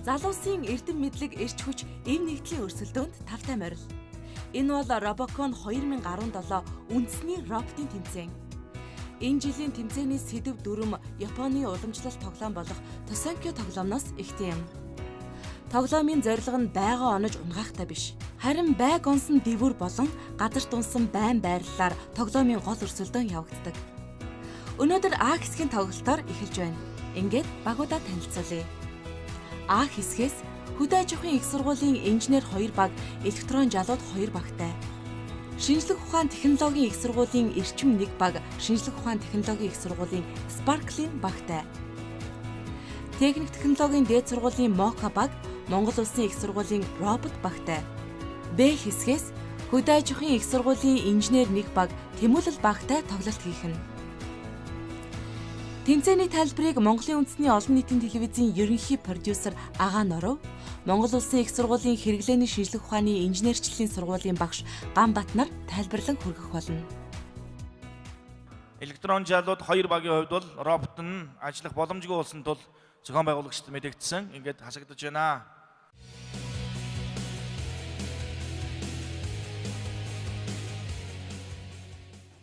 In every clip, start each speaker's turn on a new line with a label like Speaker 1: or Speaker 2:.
Speaker 1: Залуусын эрдэм мэдлэг эрч хүч эв нэгдлийн өрсөлдөөнд тавтай морил. Энэ бол Robocon 2017 үндэсний роботын тэмцээн. Энэ жилийн тэмцээний сэдэв дүрм Японы уламжлалт тоглоом болох Тосанкё тоглоомноос ихтэй юм. Тоглоомын зорилго нь байга онож унгаахтай биш. Харин байг онсон дэвүр болон газарт унсан байн байрлалаар тоглоомын гол өрсөлдөөн явагддаг. Өнөөдөр А хэсгийн тоглолтоор эхэлж байна. Ингээд багуудаа танилцуулъя. А хэсгээс хөдөө аж ахуйн их сургуулийн инженер 2 баг, электрон жалууд 2 багтай. Шинжлэх ухаан технологийн их сургуулийн эрчим 1 баг, шинжлэх ухаан технологийн их сургуулийн Sparkling багтай. Техник технологийн дээд сургуулийн Mocha баг, Монгол улсын их сургуулийн робот багтай. Б хэсгээс хөдөө аж ахуйн их сургуулийн инженер 1 баг, тэмүүлэл багтай тоглолт хийх нь. Тэмцээний тайлбарыг Монголын үндэсний олон нийтийн телевизийн ерөнхий продюсер Агаа Норов, Монгол улсын их сургуулийн хэрэглээний шинжлэх ухааны инженерчлэлийн сургуулийн багш Ганбат нар тайлбарлан хүргэх болно.
Speaker 2: Электрон жалууд 2 багийн хувьд бол робот нь ажиллах боломжгүй болсон тул зохион байгуулагчид мэдэгдсэн. Ингээд хасагдаж байна.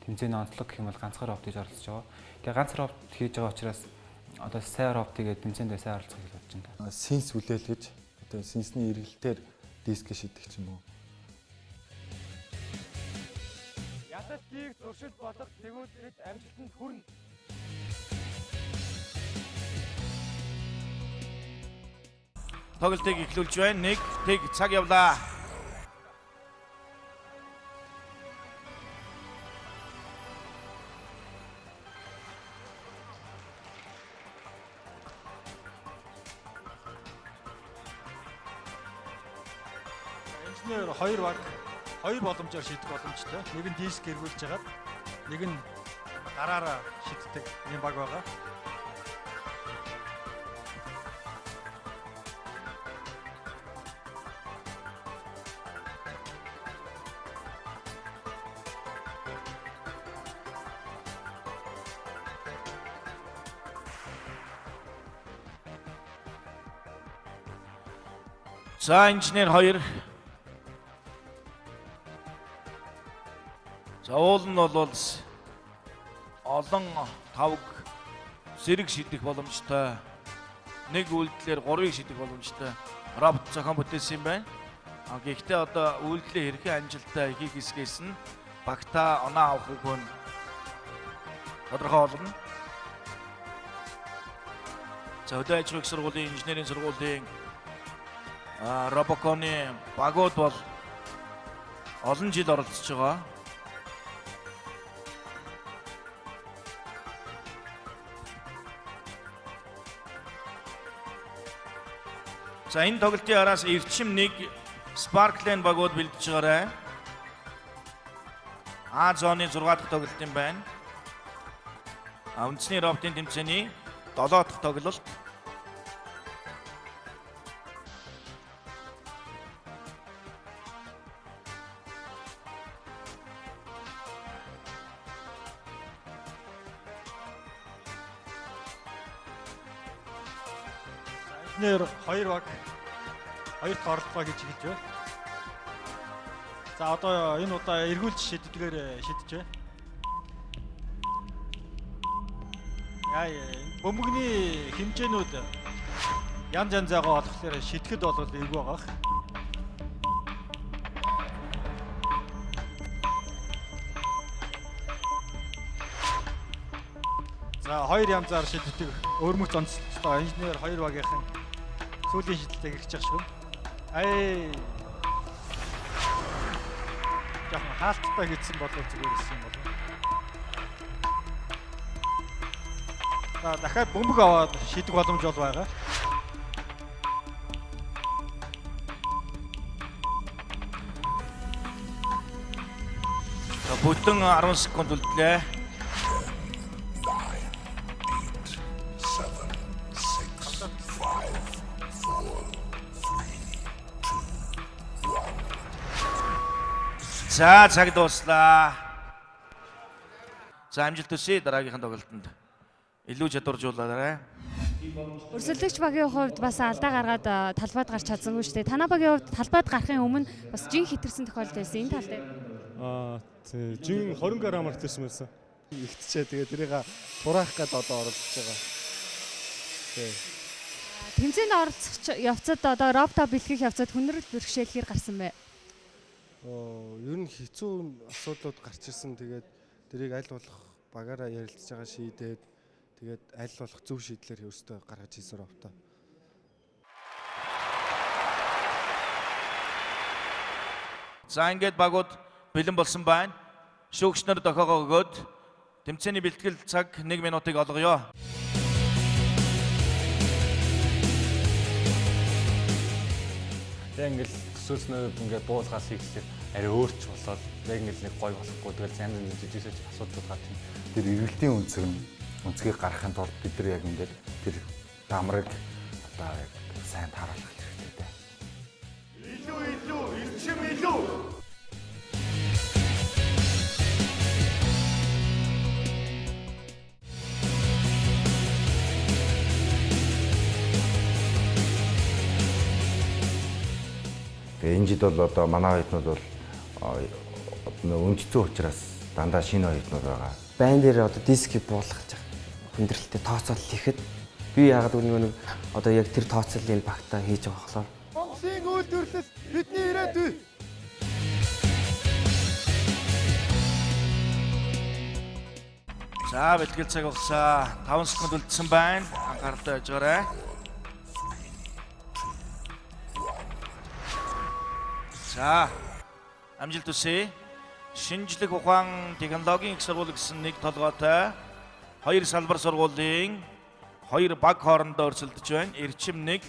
Speaker 3: Тэмцээний онцлог гэх юм бол ганцхан робот хийж оролцож байгаа. Тэгээ ганц робот хийж байгаа учраас одоо сайн роботыг тэмцээндээ сайн оролцох гэж бодож байна.
Speaker 4: Синс үлээлгэж одоо синсний эргэлтээр диск шидэх ч юм уу.
Speaker 5: Ядалтыг зуршил болох тэгүүлэд амжилтанд хүрнэ.
Speaker 2: Тоглолтыг эхлүүлж байна. 1 цаг явлаа.
Speaker 5: Инженер 2 баг 2 боломжоор шийдэх боломжтой. Нэг нь диск эргүүлж хагаад, нэг нь гараараа шийддэг юм баг байгаа.
Speaker 2: За инженер 2. За уул нь бол олон тавг зэрэг шидэх боломжтой. Нэг үйлдэлээр 3-ыг шидэх боломжтой. Робот зохион бүтээсэн юм байна. Гэхдээ одоо үйлдэлээ хэрхэн амжилттай хийх хэсгээс нь багтаа оноо авахыг хүн тодорхой болно. За хөдөө аж ахуйн сургуулийн инженерийн сургуулийн Robocon-ы багууд бол олон жил оролцож байгаа. За энэ тоглолтын араас эрчим 1 Sparkling багууд бэлдэж байгаарай. А зооны 6 дахь тоглолт юм байна. Үндэсний роботын тэмцээний 7 дахь тоглолт.
Speaker 5: Инженер 2 баг 2 дахь оролдлого хийж эхэлж байна. За одоо энэ удаа эргүүлж шийдэлгээр шийдэж байна. Бөмбөгний хэмжээнүүд янз янзаагаа болохоор шидэхэд бол эвгүй байгаа. За 2 янзаар шийддэг өөрмөц онцлогтой инженер 2 багийнхан сүүлийн шийдэлтэйг хийж байгаа шүү. Яхан хаалттай хийсэн болов зүгээр ирсэн юм болов. За дахиад бөмбөг аваад шийдэх боломж бол байгаа.
Speaker 2: За бүтэн 10 секунд үлдлээ. За цаг дуслаа. За амжилт хүсье дараагийнхын тоглолтод. Илүү чадваржуулаарай.
Speaker 6: Өрсөлдөгч багийн хувьд бас алдаа гаргаад талбайд гарч чадсангүй шүү дээ. Танай багийн хувьд талбайд гарахын өмнө бас жин хитэрсэн тохиолдол байсан. Энэ тал дээр.
Speaker 7: Тий. Жин 20 г хитэрсэн байсан. Игтчээ тэгээ тэрийг хураах гээд одоо оролцож байгаа. Тий.
Speaker 6: Тэмцээнд оролцох явцад одоо робта бэлтгэх явцад хүндрэл бэрхшээл хэр гарсан бэ?
Speaker 7: Ер нь хэцүү асуудлууд гарч ирсэн. Тэгээд тэрийг аль болох багаараа ярилцж байгаа шийдээд тэгээд аль болох зөв шийдлэр өөртөө гаргаж хийсэн робта.
Speaker 2: За ингээд багууд бэлэн болсон байна. Шүүгчнэр дохоогоо өгөөд тэмцээний бэлтгэл цаг 1 минутыг олгоё.
Speaker 3: Яг ингээл төсөөлснөө ингээд буулгаас хийхлээр арай өөрч болоод яг ингээл нэг гой болохгүй тэгэл янз бүрийн жижигсэж асуудлууд гарч байна.
Speaker 4: Тэр эргэлтийн үнцгийг гаргахын тулд бид нар яг ингээд тэр дамраг одоо яг сайн тааруулах хэрэгтэй дээ.
Speaker 7: Илүү эрчим илүү.
Speaker 8: Энэ жид бол одоо манай оюутнууд бол өнцгцэн учраас дандаа шинэ оюутнууд байгаа.
Speaker 9: Байн дээр одоо дискийг буулгаж хүндрэлтэй тооцоол хийхэд би яагаад нэг одоо яг тэр тооцоолын багтаа хийж байгаа болохоор
Speaker 7: Монголын үйлдвэрлэл бидний ирээдүй.
Speaker 2: За бэлтгэл цаг болсон. 5 секунд үлдсэн байна. Анхааралтай байж байгаарай. За амжилт хүсье. Шинжлэх ухаан технологийн их сургууль гэсэн нэг толгойтой 2 салбар сургуулийн 2 баг хоорондоо өрсөлдөж байна. Эрчим 1,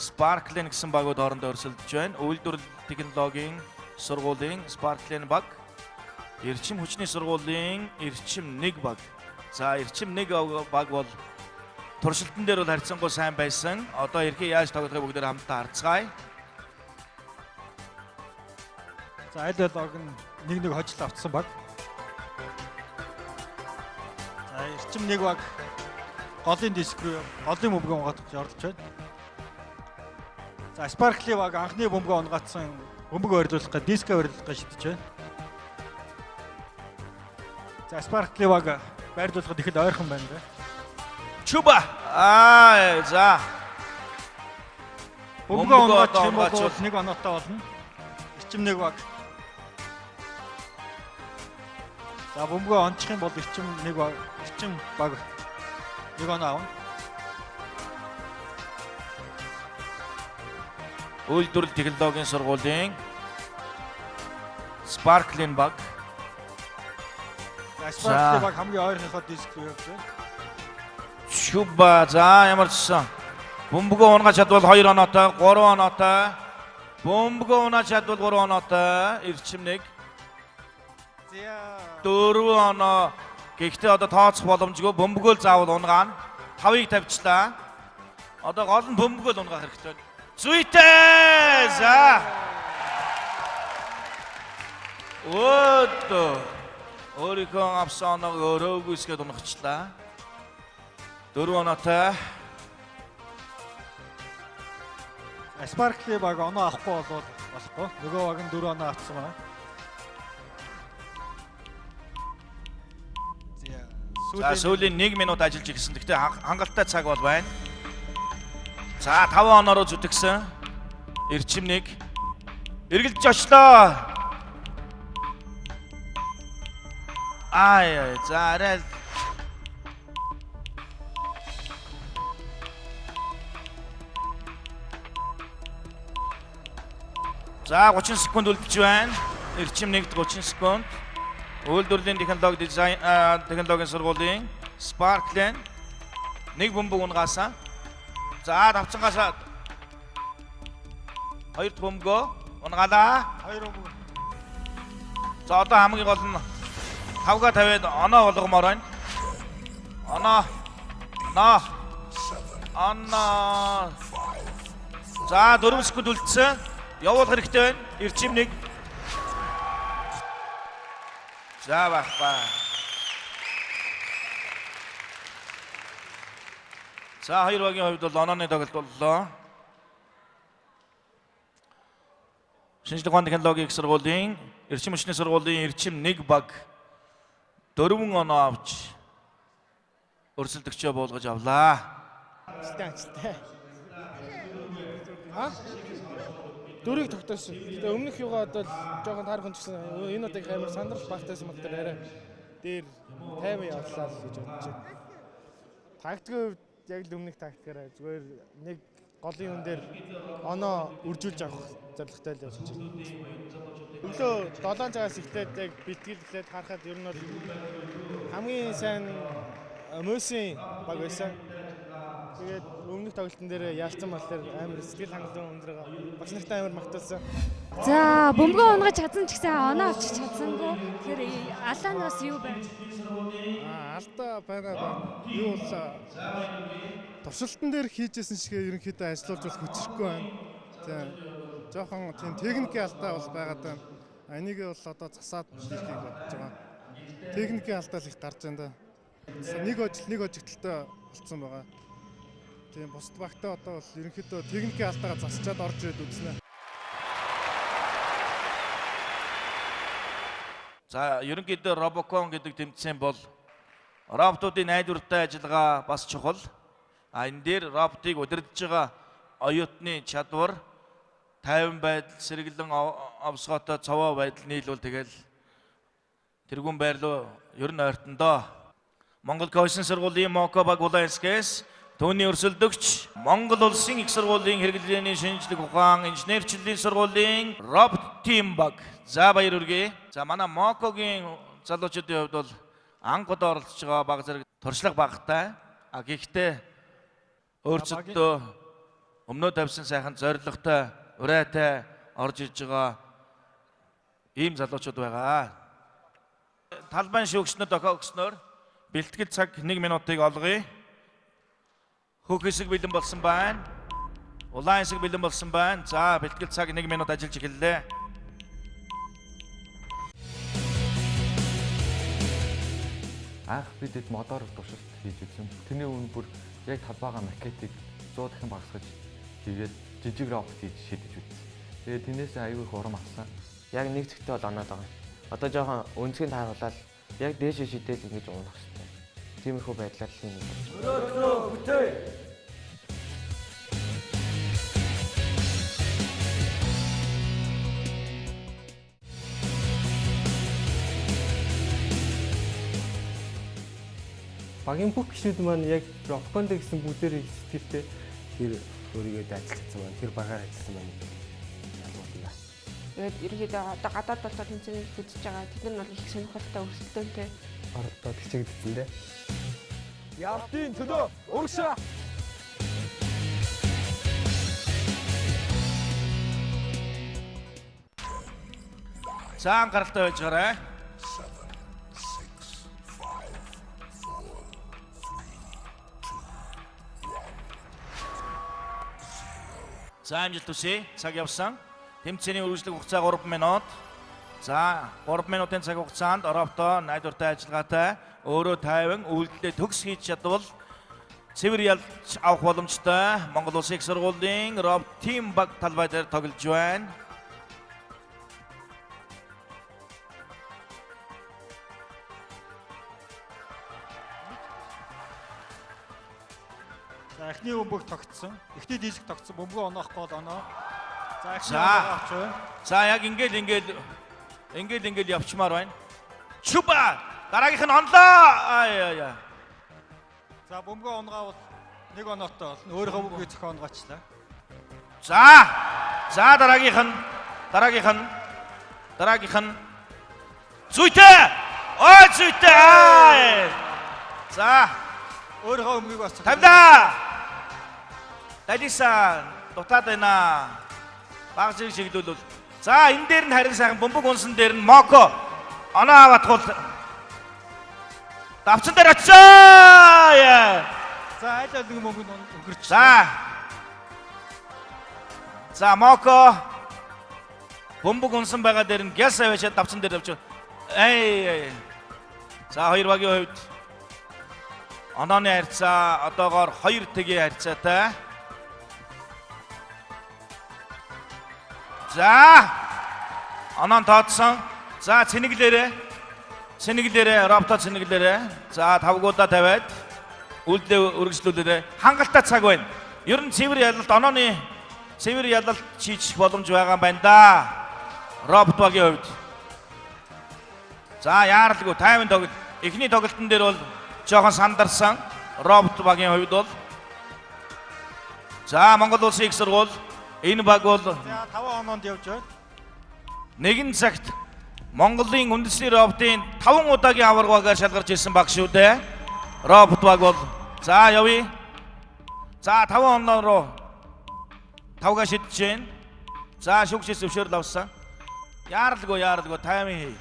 Speaker 2: Sparklen гэсэн багууд хоорондоо өрсөлдөж байна. Үйлдвэрлэл технологийн сургуулийн Sparklen баг, эрчим хүчний сургуулийн эрчим 1 баг. За эрчим 1 баг бол туршилтан дээр бол харьцангуй сайн байсан. Одоо эрхээ яаж тоглохыг бүгдээр хамтдаа харцгаая.
Speaker 5: За аль алог нь 1-1 хожил автсан баг. За эрчим 1 баг голын диск рүү голын бөмбөгөө унгатж оролцож байна. За Sparkly баг анхны бөмбөгөө унгатсан бөмбөгөө ойрлуулах гэж дискээ ойрлуулах гэж шийдэж байна. За Sparkly баг байрлуулахад ихэд ойрхон байна дээ.
Speaker 2: Чуба. За.
Speaker 5: Бөмбөгөө унгаач юм бол 1 оноотой болно. Эрчим 1 баг. За бөмбөгөө онцох юм бол эрчим баг 1 оноо авна.
Speaker 2: Үйлдвэрлэл технологийн сургуулийн Sparklen баг.
Speaker 5: За Sparkly баг хамгийн ойрхийнхоо диск рүү явж байна.
Speaker 2: Чуба. За ямар ч сан. Бөмбөгөө унгаж чадвал 2 оноотой, 3 оноотой. Бөмбөгөө унааж чадвал 3 оноотой, эрчим 1. 4 оноо. Гэхдээ одоо тооцох боломжгүй. Бөмбөгөө заавал унгаана. 5-ыг тавьчлаа. Одоо гол нь бөмбөгөө унгаах хэрэгтэй. Зүйтэй. За. Өөрийнхөө авсан оноог өөрөө үсгээд унгахчлаа. 4 оноотой.
Speaker 5: Sparkly баг оноо авахгүй бол болохгүй. Нөгөө баг нь 4 оноо авсан байна.
Speaker 2: За сүүлийн 1 минут ажиллаж ирсэн. Гэхдээ хангалттай цаг бол байна. За 5 оноороо зүтгэсэн. Эрчим 1. Эргэлж очлоо. За арай За 30 секунд үлдэж байна. Эрчим 1-д 30 секунд. Үйлдвэрлэлийн технологийн сургуулийн Sparklen 1 бөмбөг унгаасан. За давцангасаад 2 бөмбөгөө унгаалаа.
Speaker 5: 2 бөмбөг.
Speaker 2: За одоо хамгийн гол нь 5-га тавиад оноо болгомоор байна. Оноо. За 4 секунд үлдсэн. Явуулах хэрэгтэй байна. Эрчим 1. За баха. За хоёр багийн хувьд бол онооны тоглолт боллоо. Шинжлэх ухааны технологийн их сургуулийн эрчим хүчний сургуулийн эрчим 1 баг 4 оноо авч өрсөлдөгчөө буулгаж авлаа.
Speaker 7: Ажилтай. Дөрийг тогтоосон. Тэгээ өмнөх юугаа бол жоохон таархан ч гэсэн энэ удаа амар сандрал багтайсан бол тэр арай дээр 50 явлаа л гэж бодож байна. Тактикийн хувьд яг л өмнөх тактикаараа зүгээр нэг голын хүн дээр оноо үржүүлж авах зорилготой л явж байна. Өглөө 7 цагаас эхлээд яг бэлтгэлээд харахад ер нь бол хамгийн сайн Мөсийн баг байсан. Тэгээд өмнөх тоглолтын дээр яалцсан болохоор амар сэтгэл хангалуун өндөр багш нартай амар магтуулсан.
Speaker 6: За бөмбөгөө унгаж чадсан ч гэсэн оноо авчиж чадсангүй. Тэгэхээр алаа нь бас юу байна?
Speaker 7: Алдаа байна. Юу боллоо? Туршилтан дээр хийжсэн шигээ ерөнхийдөө ажиллуулж бол хүчрэхгүй байна. За жоохон тийм техникийн алдаа бол байгаад байна. Энийг бол одоо засаад хийхийг бодож байгаа. Техникийн алдаа л их гарч байна да. Нэг ажигталтай болцсон байгаа. Тийм бусд багтаа одоо бол ерөнхийдөө техникийн алдаагаа засчаад орж ирээд үзнэ.
Speaker 2: За ерөнхийдөө Робокон гэдэг тэмцээн бол роботуудын найдвартай ажиллагаа бас чухал. Энэ дээр роботыг удирдах байгаа оюутны чадвар, тайван байдал, сэргэлэн овсгоотой цовоо байдал нийлвэл тэгэл тэргүүн байрлуу ер нь ойртондоо. Монгол Койсон сургуулийн Моко баг Улаанскээс түүний өрсөлдөгч Монгол улсын их сургуулийн хэрэглээний шинжлэх ухаан инженерчлэлийн сургуулийн робот тим баг. За баяр хүргэе. За манай Мокогийн залуучуудын хувьд бол анхудаа оролцож байгаа баг зэрэг туршлага багтай. Гэхдээ өөрсдөө өмнөө тавьсан сайхан зорилготой, урайтай орж иж байгаа ийм залуучууд байгаа. Талбайн шүүгчнүүд өгснөөр бэлтгэл цаг 1 минутыг олгоё. Хөх хэсэг бэлэн болсон байна. Улаан хэсэг бэлэн болсон байна. За бэлтгэл цаг 1 минут ажиллаж эхэллээ.
Speaker 3: Анх бидэд модоор туршилт хийж үзсэн. Тэрний өмнө бүр яг талбайгаа макетыг 100 дахин багасгаж хийгээд жижиг робот хийж шийдэж үзсэн. Тэгээд тэрнээс аюул их урам авсан.
Speaker 9: Яг нэг зэгтээ бол оноод байгаа. Одоо жоохон өнцгөн тааруулаад яг дээшээ шидэл ингэж унах хэрэгтэй. Тиймэрхүү байдлаар л юм болж байна.
Speaker 10: Өрөөсөө бүтээ.
Speaker 7: Багийн бүх гишүүд маань яг Робоконд гэсэн бүдээр сэтгэлтэй тэр өөрийгөө ажилласан байна. Тэр багаар ажилласан байна.
Speaker 11: Тэгээд ерөнхийдөө одоо гадаад болоод тэмцээнийг үзэж байгаа. Тэд нар бол их сонирхолтой өрсөлдөөнтэй.
Speaker 7: Ордод хичээгдсэн дээ.
Speaker 10: Явдын төлөө урагшаа.
Speaker 2: За анхааралтай байж гараа. За амжилт хүсье. Цаг явсан. Тэмцээний үргэлжлэх хугацаа 3 минут. За 3 минутын цаг хугацаанд Робто найдвартай ажиллагаатай өөрөө тайван үйлдэлээ төгс хийж чадвал цэвэр ялж авах боломжтой Монгол Улсын их сургуулийн робот тим баг талбай дээр тоглож байна.
Speaker 5: За эхний бөмбөг тогтсон. Эхний диск тогтсон. Бөмбөгөө оноох гол оноо. За эхний авч байна.
Speaker 2: За яг ингээд явчмаар байна. Чуба дараагийнх нь онлоо. Ая.
Speaker 5: За бөмбөгөө онгоовол нэг оноотой болно. Өөрийнхөө бөмбөгийг зохион онгоочлаа.
Speaker 2: За дараагийнх нь зүйтэй. Ой зүйтэй. За
Speaker 5: өөрийнхөө бөмбөгийг бас
Speaker 2: тавьлаа. Далисан дутаад байна. Баг зэрэг шиглүүлвэл. За энэ дээр нь харин сайхан бөмбөг унсан дээр нь Моко оноо аваатгуул. Давцан дээр очоо.
Speaker 5: За айл нэг бөмбөг өнгөрч.
Speaker 2: За Моко бөмбөг унсан байгаа дээр нь гяс аваачаад давцан дээр авч. За хоёр багийн хувьд Онооны харьцаа одоогоор 2-1 харьцаатай. За Оноо тооцсон. За цэнэглээрээ робто цэнэглээрээ. За тавгуудаа тавиад үлдээ үргэлжлүүлээрээ хангалттай цаг байна. Ер нь цэвэр ялалт онооны цэвэр ялалт шийдэх боломж байгаа юм байна да. Робот багийн хувьд. За яаралгүй таймын тоглолт. Эхний тоглолтын дээр бол жоохон сандарсан. Робот багийн хувьд бол. За Монгол Улсын их сургууль энэ баг бол
Speaker 5: За 5 оноонд явж байна.
Speaker 2: нэгэн цагт Монголын үндэсний роботын 5 удаагийн аварга багаар шалгарч ирсэн баг шүү дээ. Робот баг бол за явъя. За 5 оноо руу тавга шидэж байна. За шүгшээс зөвшөөрөл авсан. Яаралгүй таймын хий.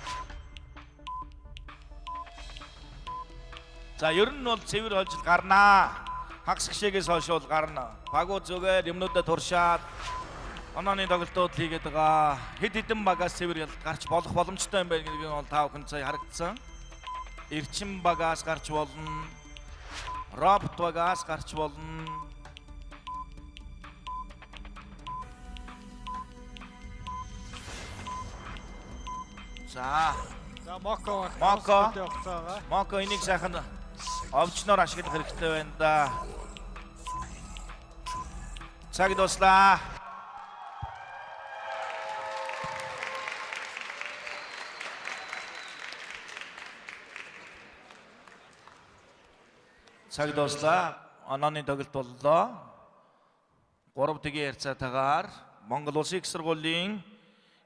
Speaker 2: За ер нь бол цэвэр хожил гарнаа. Хагас гişээс хойш бол гарна. Багуу зүгээр юмнуудаа туршаад онооны тоглолтууд хийгээд байгаа. Хэд хэдэн багаас цэвэр ялалт гарч болох боломжтой юм байна гэдгийг бол та бүхэн сая харагдсан. Эрчим багаас гарч болно. Робот багаас гарч болно. За
Speaker 5: Моко
Speaker 2: энийг сайхан овчноор ашиглах хэрэгтэй байна да. Цаг дуслаа. Цаг дуслаа. Онооны тоглолт боллоо. 3-1 харьцаатайгаар Монгол Улсын их сургуулийн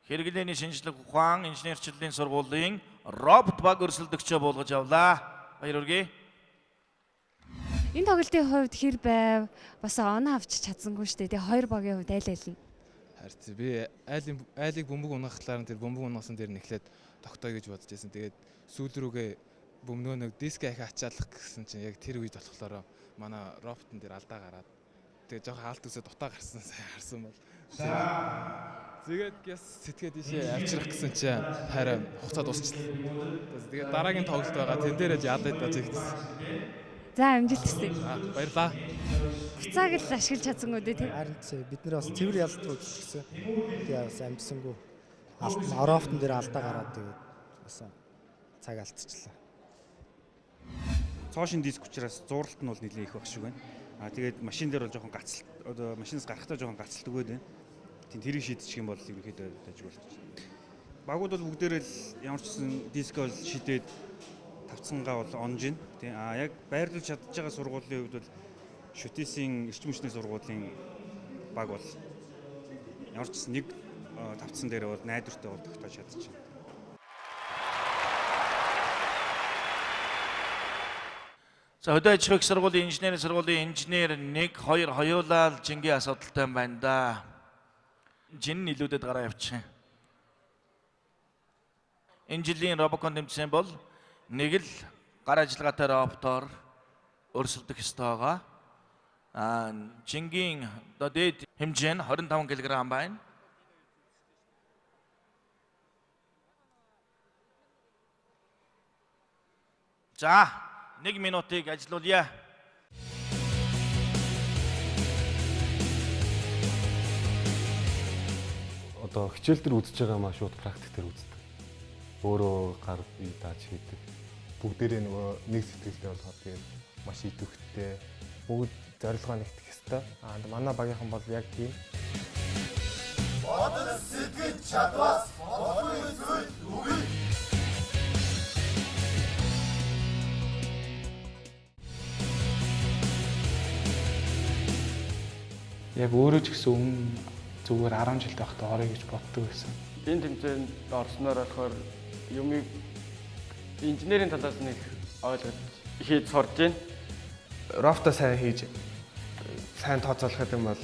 Speaker 2: хэрэглээний шинжлэх ухаан инженерчлэлийн сургуулийн робот баг өрсөлдөгчөө буулгаж авлаа. Баяр хүргэе.
Speaker 6: Энэ тоглолтын хувьд хэр байв? Бас оноо авч чадсангүй шүү дээ. Тэгээ хоёр багийн хувьд айл нь.
Speaker 12: Харин би айлыг бөмбөг унгахлаар тэр бөмбөг унгасан дээр нэхлээд тогтоё гэж бодож байсан. Тэгээд сүүл рүүгээ бөмбөгөө нэг диск ахи ачаалах гэсэн чинь яг тэр үед болохоор манай роботын дээр алдаа гараад тэгээд жоохон хаалт үсээ дутаа гарсан сайн харсан бол. Тэгээд яс сэтгээд ийшээ авчрах гэсэн чинь харин хугацаа дуусчихлаа. Тэгээд дараагийн тоглолт байгаа. Тэн дээрээ яалаад байж гэсэн.
Speaker 6: За амжилт хүсье.
Speaker 12: Баярлаа.
Speaker 6: Хуцааг л ашиглаж чадсангүй дээ тийм.
Speaker 13: Харин бид нэр бас цэвэр ялалт үзчихсэн. Тэгээд бас амжсангүй. Орофтон дээр алдаа гараад тэгээд бас цаг алдчихлаа.
Speaker 14: Цоошин диск учраас зурлалт нь бол нэлээд их байх шиг байна. Тэгээд машин дээр бол жоохон гацалт одоо машинаас гарахтаа жоохон гацалт өгөөд байна. Тийм тэрийг шийдчих юм бол ерөөхдөө тажиг болчих. Багууд бол бүгдээрээ л ямар ч гэсэн диск бол шийдээд тавцсангаа бол онж байна. Тийм яг байрлуулж чадж байгаа сургуулийн хувьд бол шүтээсийн эрчим хүчний сургуулийн баг бол ямар ч гэсэн нэг тавцсан дээр бол найдвартай бол тогтоож чадчихна.
Speaker 2: За хөдөө аж ахуйн сургуулийн инженерийн сургуулийн инженер 1 2 хоёулаа л жингийн асуудалтай юм байна да. Жин нийлүүдэд гараа явчих. Энэ жилийн робокон тэмцээн бол нэг л гар ажиллагаатай роботоор өрсөлдөх ёстой байгаа. Жингийн одоо дээд хэмжээ нь 25 кг байна. За 1 минутыг ажиллуулъя.
Speaker 15: Одоо хичээл дээр үзэж байгаа маа шууд практик дээр үздэг. Өөрөө гар бие дааж хийдэг. Бүгдээрээ нөгөө нэг сэтгэлтэй болохоор тэгээд маш идэвхтэй. Бүгд зорилгоо нэгтгэх ёстой. Манай багийнхан бол яг тийм.
Speaker 10: Бодол сэтгэж чадвас болохгүй зүйл үгүй.
Speaker 16: Яг өөрөө ч гэсэн өмнө зүгээр 10 жил байхдаа орё гэж боддог байсан.
Speaker 9: Энэ тэмцээнд орсноор болохоор юмыг инженерийн талаас нэг ойлгож хийж сурж байна.
Speaker 3: Рофто сайн хийж сайн тооцоолох юм бол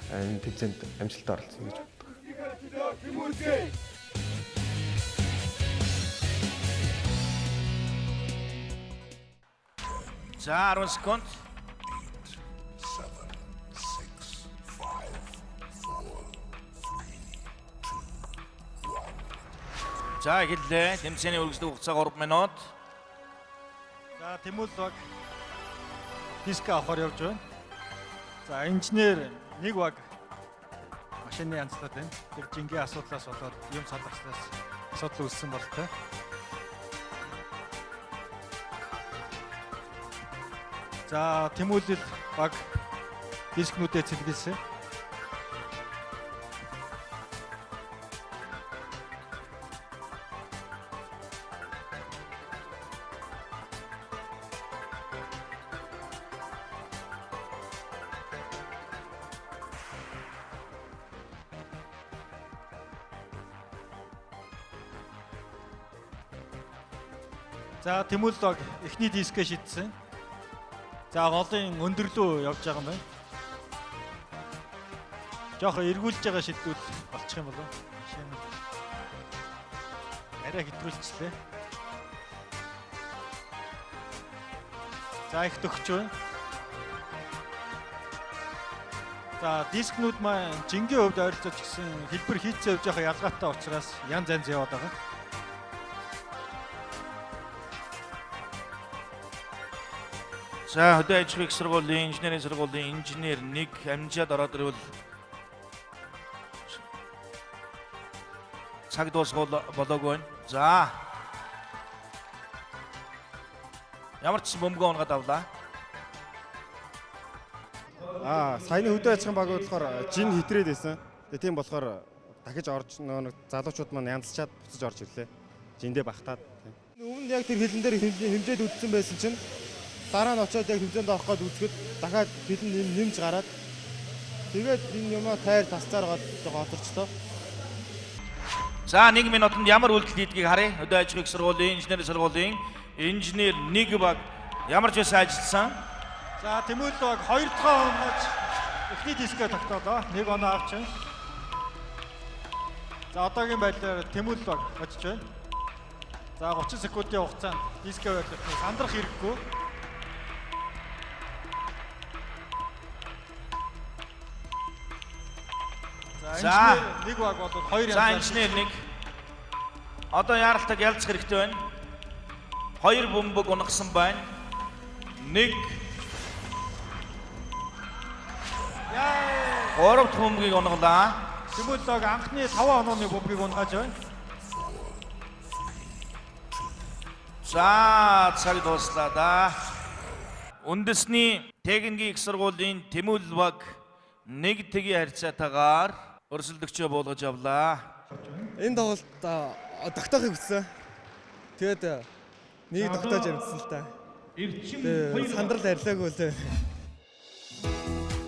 Speaker 3: энэ тэмцээнд амжилтанд оролцсон гэж боддог.
Speaker 2: За 10 секунд. За эхэллээ. Тэмцээний үргэлжлэх хугацаа 3 минут.
Speaker 5: За Тэмүл баг диск авахар явж байна. За инженер нэг баг машины янзлаад байна. Тэр жингийн асуудлаас болоод юм салгацлаас асуудал үүссэн болтой. За тэмүүлэл баг дискнүүдэд цэлгэлсэн. За тэмүүлэл баг эхний дискээ шидсэн. За голын өндөрлөө явж байгаа юм байна. Жохон эргүүлж байгаа шидвэл болчих юм болов. Машин арай хэтрүүлчихлээ. За их төгч байна. За дискнүүд маань жингийн хувьд ойролцож гисэн хэлбэр хийцээ хувьд жохон ялгаатай учраас янз янз яваад байгаа.
Speaker 2: За хөдөө аж ахуйн их сургуулийн инженерийн сургуулийн инженер 1 амжаад ороод ирвэл цаг дуусгал болоогүй байна. За ямар ч бөмбөгөө унгаад авлаа.
Speaker 17: Саяны хөдөө аж ахуйн баг болохоор жин хитрээд байсан. Тэгээ тийм болохоор дахиж орж нэг залуучууд маань янзлчаад буцаж орж ирлээ. Жиндээ багтаад. Өмнө яг тэр хилэн дээр хэмжээд үтсэн байсан чинь дараа нь очиод яг хэмжээнд орох гээд үзэхэд дахиад хилэн нэмж гараад тэгээд энэ юмаа тайр тасцаар гоцорчлоо.
Speaker 2: За 1 минутанд ямар үйлдэл хийдгийг харъя. Хөдөө аж ахуйн сургуулийн инженерийн сургуулийн инженер 1 баг ямар ч байсан ажилласан.
Speaker 5: За тэмүүлэл баг 2 дахь оноогч эхний дискээ тогтоолоо. 1 оноо авч байна. За одоогийн байдлаар тэмүүлэл баг очиж байна. За 30 секундын хугацаанд дискээ байлгах сандрах хэрэггүй.
Speaker 2: За
Speaker 5: нэг баг болоод 2 янз.
Speaker 2: За инженер 1. Одоо яаралтай ялцах хэрэгтэй байна. 2 бөмбөг унгасан байна. 1 3 дахь бөмбөгийг унгалаа.
Speaker 5: Тэмүүлэл анхны 5 онооны бөмбөгийг унгааж байна.
Speaker 2: За цаг дуслаа да. Үндэсний техникийн их сургуулийн тэмүүлэл баг 1 тэгийн харьцаатаагаар өрсөлдөгчөө буулгаж авлаа.
Speaker 18: Энэ тоглолт тогтоохыг хүссэн. Тэгээд нэг тогтоож амжсан л та. Сандрал арилаагүй лээ.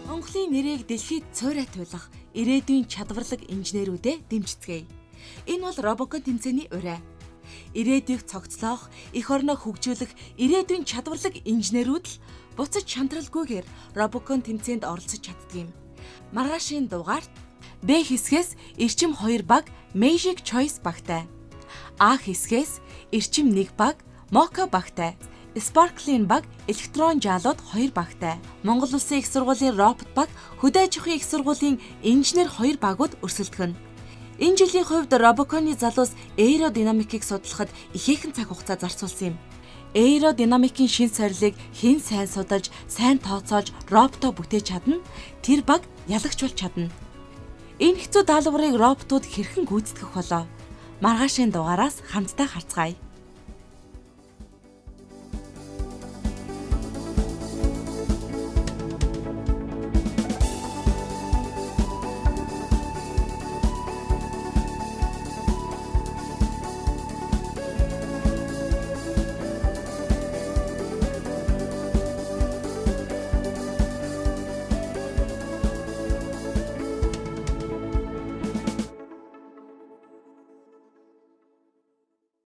Speaker 1: Монголын нэрийг дэлхийд цөөрэй туулах ирээдүйн чадварлаг инженерүүдэд дэмжицгээе. Энэ бол Робокон тэмцээний урай. Ирээдүйг цогцлоох, эх орноо хөгжүүлэх ирээдүйн чадварлаг инженерүүд л буцаж шантралгүйгээр Робокон тэмцээнд оролцож чаддаг юм. Маргаашийн дугаарт Б хэсгээс эрчим 2 баг Magic Choice багтай. А хэсгээс эрчим 1 баг Mocha багтай. Sparkling баг электрон жаалууд 2 багтай. Монгол Улсын их сургуулийн робот баг, хөдөө аж ахуйн их сургуулийн инженер 2 багууд өрсөлдөхнө. Энэ жилийн хувьд Робоконы залуус аэродинамикийг судлахад ихээхэн цаг хугацаа зарцуулсан юм. Аэродинамикийн шин сорилыг хэн сайн судалж, сайн тооцоолж роботоо бүтээж чадна, тэр баг ялагчулж чадна. Энэ хэцүү даалгаврыг роботууд хэрхэн гүйцэтгэх болоо? Маргаашийн дугаараас хамтдаа харцгаая.